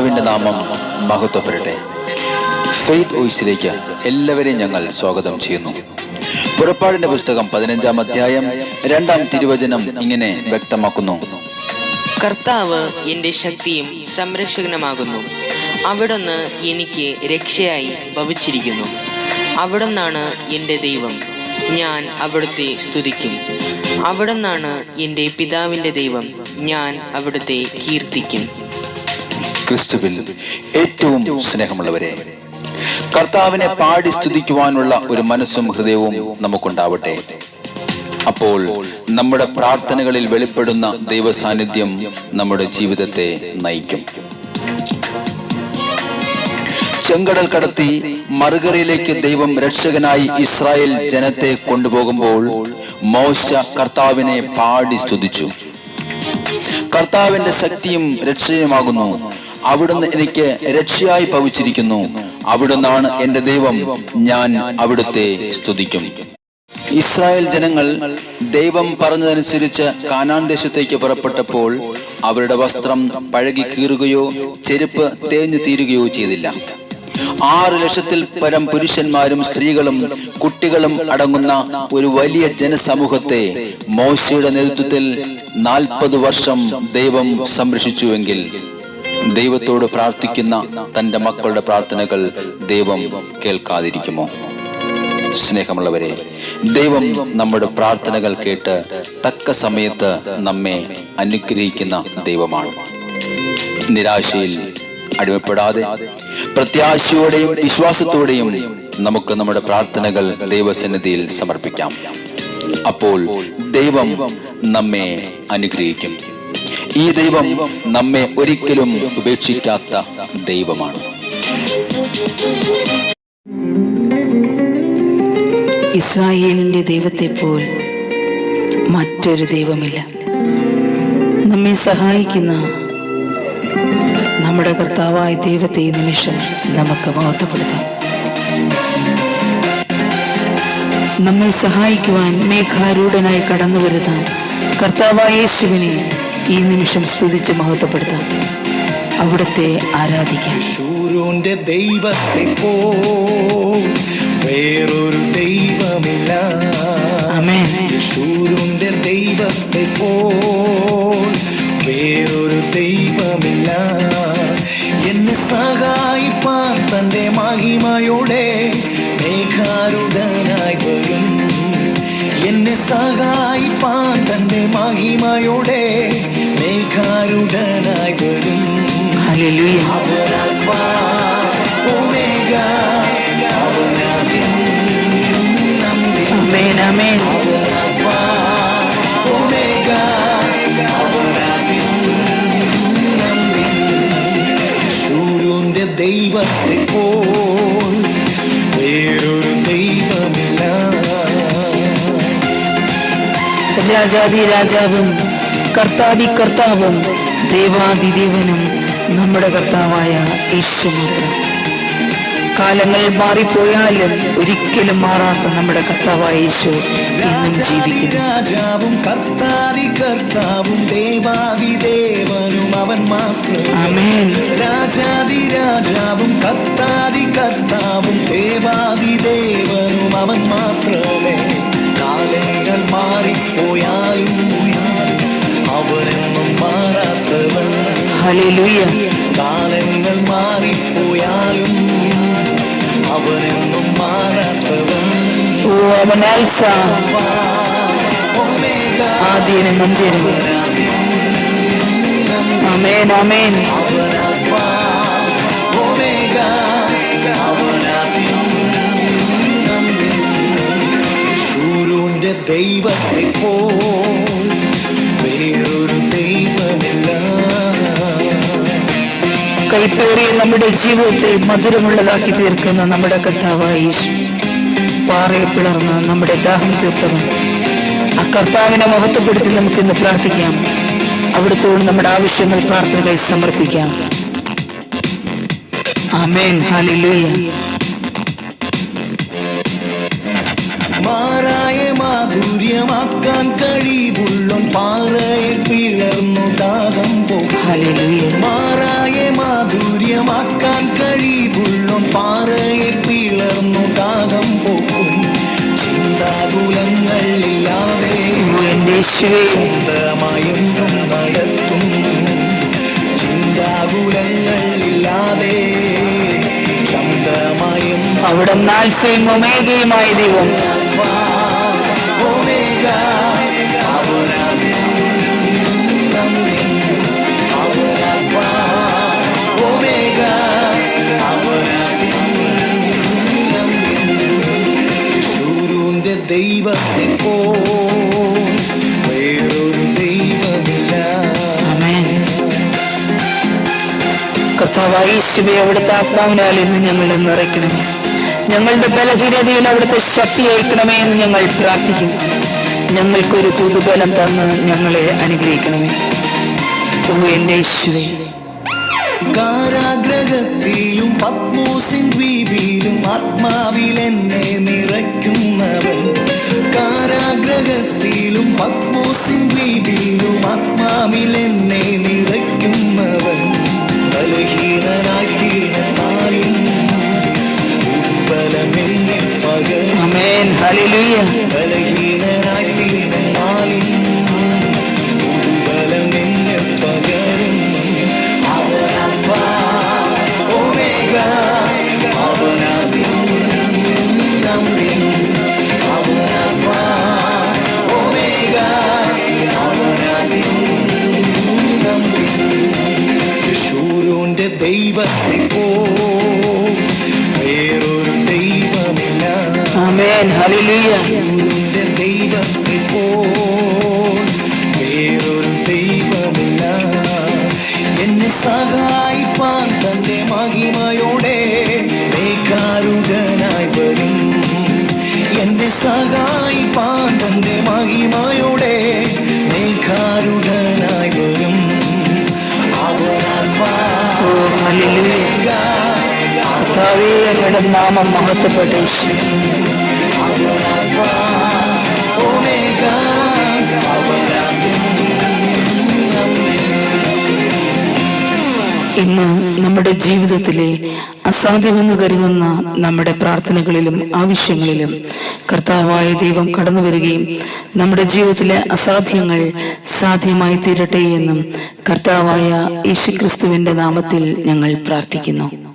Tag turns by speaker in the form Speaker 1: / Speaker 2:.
Speaker 1: കർത്താവിൻ്റെ നാമം മഹത്വപ്പെടട്ടെ. ഫെയ്ത്ത് വോയിസിലേക്ക് എല്ലാവരെയും ഞങ്ങൾ സ്വാഗതം ചെയ്യുന്നു. പുറപ്പാടിന്റെ പുസ്തകം 15-ാം അധ്യായം 2-ാം തിരുവചനം ഇങ്ങനെ വ്യക്തമാക്കുന്നു:
Speaker 2: കർത്താവ് എൻ്റെ ശക്തിയും സംരക്ഷകനുമാകുന്നു. അവിടുന്ന് എനിക്ക് രക്ഷയായി ഭവിച്ചിരിക്കുന്നു. അവിടുന്നാണ് എൻ്റെ ദൈവം, ഞാൻ അവിടുത്തെ സ്തുതിക്കും. അവിടുന്നാണ് എൻ്റെ പിതാവിൻ്റെ ദൈവം, ഞാൻ അവിടുത്തെ കീർത്തിക്കും.
Speaker 1: ക്രിസ്തുവിൽ ഏറ്റവും സ്നേഹമുള്ളവരെ, കർത്താവിനെ പാടി സ്തുതിക്കുവാനുള്ള ഒരു മനസ്സും ഹൃദയവും നമുക്കുണ്ടാവട്ടെ. അപ്പോൾ നമ്മുടെ പ്രാർത്ഥനകളിൽ വെളിപ്പെടുന്ന ദൈവ സാന്നിധ്യം നമ്മുടെ ജീവിതത്തെ നയിക്കും. ചെങ്കടൽ കടത്തി മറുകരയിലേക്ക് ദൈവം രക്ഷകനായി ഇസ്രായേൽ ജനത്തെ കൊണ്ടുപോകുമ്പോൾ മോശ കർത്താവിനെ പാടി സ്തുതിച്ചു. കർത്താവിന്റെ ശക്തിയും രക്ഷയുമാകുന്നു. അവിടുന്ന് എനിക്ക് രക്ഷയായി ഭവിച്ചിരിക്കുന്നു. അവിടുന്നാണ് എൻ്റെ ദൈവം, ഞാൻ അവിടുത്തെ സ്തുതിക്കും. ഇസ്രായേൽ ജനങ്ങൾ ദൈവം പറഞ്ഞതനുസരിച്ച് കാനാൻ ദേശത്തേക്ക് പുറപ്പെട്ടപ്പോൾ അവരുടെ വസ്ത്രം പഴകി കീറുകയോ ചെരുപ്പ് തേഞ്ഞു തീരുകയോ ചെയ്തില്ല. 6 ലക്ഷത്തിൽ പരം പുരുഷന്മാരും സ്ത്രീകളും കുട്ടികളും അടങ്ങുന്ന ഒരു വലിയ ജനസമൂഹത്തെ മോശയുടെ നേതൃത്വത്തിൽ 40 വർഷം ദൈവം സംരക്ഷിച്ചുവെങ്കിൽ ദൈവത്തോട് പ്രാർത്ഥിക്കുന്ന തൻ്റെ മക്കളുടെ പ്രാർത്ഥനകൾ ദൈവം കേൾക്കാതിരിക്കുമോ? സ്നേഹമുള്ളവരെ, ദൈവം നമ്മുടെ പ്രാർത്ഥനകൾ കേട്ട് തക്ക സമയത്ത് നമ്മെ അനുഗ്രഹിക്കുന്ന ദൈവമാണ്. നിരാശയിൽ അടിമപ്പെടാതെ പ്രത്യാശയോടെയും വിശ്വാസത്തോടെയും നമുക്ക് നമ്മുടെ പ്രാർത്ഥനകൾ ദൈവസന്നിധിയിൽ സമർപ്പിക്കാം. അപ്പോൾ ദൈവം നമ്മെ അനുഗ്രഹിക്കും. ഈ ദൈവം നമ്മെ ഒരിക്കലും ഉപേക്ഷിക്കാത്ത ദൈവമാണ്.
Speaker 3: ഇസ്രായേലിന്റെ ദൈവത്തെ പോൽ മറ്റൊരു ദൈവമില്ല. നമ്മെ സഹായിക്കുന്ന നമ്മുടെ കർത്താവായ ദൈവത്തെ ഈ നിമിഷം നമുക്ക് മഹത്വപ്പെടുത്താം. നമ്മെ സഹായിക്കുവാൻ മേഘാരൂഢനായി കടന്നു വരുന്ന കർത്താവായ യേശുവിനെ ഈ നിമിഷം സ്തുതിച്ച് മഹത്വപ്പെടുത്താം. അവിടുത്തെ ആരാധിക്കാം.
Speaker 4: യേശുവിന്റെ ദൈവത്തെ പോൽ വേറൊരു ദൈവമില്ല.
Speaker 3: ആമേൻ.
Speaker 4: യേശുവിന്റെ ദൈവത്തെ പോൽ വേറൊരു ദൈവമില്ല. എന്നെ സഹായിപ്പാൻ തന്റെ മഹിമയോടെ മേഘാരൂഢനായി വരും. എന്നെ സഹായിപ്പാൻ തന്റെ മഹിമയോടെ മേഘാരൂഢനായി വരും.
Speaker 3: ഹല്ലേലൂയ.
Speaker 4: അവൻ അൽഫ ഒമേഗ, അവൻ ആദ്യം അന്ത്യം.
Speaker 3: ആമേൻ, ആമേൻ.
Speaker 4: അവൻ അൽഫ ഒമേഗ, അവൻ ആദ്യം അന്ത്യം. യേശുവിന്റെ ദൈവത്തെ പോൽ വേറൊരു ദൈവമില്ല.
Speaker 3: രാജാതി രാജാവും കർത്താതി കർത്താവും ദേവാതിദേവനും നമ്മുടെ കർത്താവായ യേശു മാത്രം. കാലങ്ങൾ മാറിപ്പോയാലും ഒരിക്കലും മാറാത്ത നമ്മുടെ കർത്താവായ യേശു ഇന്നും ജീവിക്കുന്നു.
Speaker 4: രാജാവും കർത്താതി കർത്താവും ദേവാതിദേവനും അവൻ മാത്രം.
Speaker 3: ആമേൻ.
Speaker 4: രാജാതി രാജാവും കർത്താതി കർത്താവും ദേവാതിദേവനും അവൻ മാത്രമേ. കാലങ്ങൾ മാറിപ്പോയാലും അവനെന്നും മാറാത്തവൻ.
Speaker 3: ഹല്ലേലൂയ.
Speaker 4: കാലങ്ങൾ മാറിപ്പോയാലും അവനെന്നും മാറാത്തവൻ.
Speaker 3: ഓ, അവൻ ആൽഫ ആദ്യനും അന്ത്യനും. ആമേൻ, ആമേൻ.
Speaker 4: യേശുവിന്റെ ദൈവത്തെ പോൽ വേറൊരു ദൈവമില്ല.
Speaker 3: കൈപ്പേറിയ നമ്മുടെ ജീവിതത്തെ മധുരമുള്ളതാക്കി തീർക്കുന്ന നമ്മുടെ കർത്താവായ യേശു, പാറയെ പിളർന്ന് നമ്മുടെ ദാഹം തീർത്തവൻ. ആ കർത്താവിനെ മഹത്വപ്പെടുത്തി നമുക്ക് ഇന്ന് പ്രാർത്ഥിക്കാം. അവിടുത്തോട് നമ്മുടെ ആവശ്യങ്ങൾ പ്രാർത്ഥനകൾ സമർപ്പിക്കാം. ആമേൻ. ഹല്ലേലൂയ.
Speaker 4: മാറായ മാധുര്യമാക്കാൻ കഴിവുള്ളോൻ പാറയെ പിളർന്നു ദാഹം പോക്കും.
Speaker 3: ഹല്ലേലൂയ.
Speaker 4: മാറായെ മാധുര്യമാക്കാൻ കഴിവുള്ളോൻ പാറയെ പിളർന്നു ദാഹം പോക്കും. ചിന്താകുലങ്ങൾ ഇല്ലാതെ
Speaker 3: എന്റെ യേശുവേ,
Speaker 4: സ്വന്തമായെന്നും നടത്തും. ചിന്താകുലങ്ങൾ ഇല്ലാതെ സ്വന്തമായെന്നും
Speaker 3: അവിടുന്ന് ആൽഫയും ഒമേഗയുമായ ദൈവം.
Speaker 4: ഒമേഗ അവനാദ്യം നമ്മിൽ. അവനൽഫ ഒമേഗ അവനാദ്യം നമ്മിൽ. യേശുവിന്റെ ദൈവത്തെ പോ വേറൊരു ദൈവമില്ല.
Speaker 3: ആമേൻ. കർത്താവായ യേശുവേ, അവിടുത്തെ ആത്മാവിനാൽ ഇന്ന് ഞങ്ങളെ നിറയ്ക്കണമേ. ഞങ്ങളുടെ ബലഹീനതയിൽ അവിടുത്തെ ശക്തി അയക്കണമേ എന്ന് ഞങ്ങൾ പ്രാർത്ഥിക്കുന്നു. ഞങ്ങൾക്കൊരു പുതുബലം തന്ന് ഞങ്ങളെ അനുഗ്രഹിക്കണമേ. ഓ എന്റെ യേശുവേ.
Speaker 4: കാരാഗ്രഹത്തിലും പത്മോസിൻ ദ്വീപിലും ആത്മാവിൽ എന്നെ നിറയ്ക്കുന്നവൻ. കാരാഗ്രഹത്തിലും പത്മോസിൻ ദ്വീപിലും ആത്മാവിൽ എന്നെ നിറയ്ക്കുന്നവൻ. ബലഹീനനായി തീർന്നാലും പുതുബലമെന്നെ പകരും.
Speaker 3: ആമേൻ. ഹല്ലേലൂയ.
Speaker 4: ബലഹീനനായി തീർന്നാലും പുതുബലമെന്നെ പകരും. അവനൽഫ ഒമേഗ അവനാദ്യം നമ്മിൽ. അവനൽഫ ഒമേഗ അവനാദ്യം നമ്മിൽ. യേശുവിന്റെ ദൈവത്തെ പോ വേറൊരു ദൈവമില്ല.
Speaker 3: ആമേൻ. ഹല്ലേലൂയ.
Speaker 4: യേശുവിന്റെ ദൈവത്തെ പോ വേറൊരു ദൈവമില്ല. എന്നെ സഹായിപ്പാൻ തന്റെ മഹിമയോടെ മേഘാരൂഢനായി വരും. എന്നെ സഹായിപ്പാൻ തന്റെ മഹിമയോടെ മേഘാരൂഢനായി വരും. അവനൽഫ
Speaker 3: ഓ ഹല്ലേലൂയ. കർത്താവേ, അങ്ങയുടെ നാമം മഹത്വപ്പെട്ട
Speaker 4: അവനൽഫ ഒമേഗ അവനാദ്യം നമ്മിൽ.
Speaker 3: ഇന്ന് നമ്മുടെ ജീവിതത്തിലെ അസാധ്യമെന്ന് കരുതുന്ന നമ്മുടെ പ്രാർത്ഥനകളിലും ആവശ്യങ്ങളിലും കർത്താവായ ദൈവം കടന്നു വരികയും നമ്മുടെ ജീവിതത്തിലെ അസാധ്യങ്ങൾ സാധ്യമായി തീരട്ടെ എന്നും കർത്താവായ യേശുക്രിസ്തുവിന്റെ നാമത്തിൽ ഞങ്ങൾ പ്രാർത്ഥിക്കുന്നു.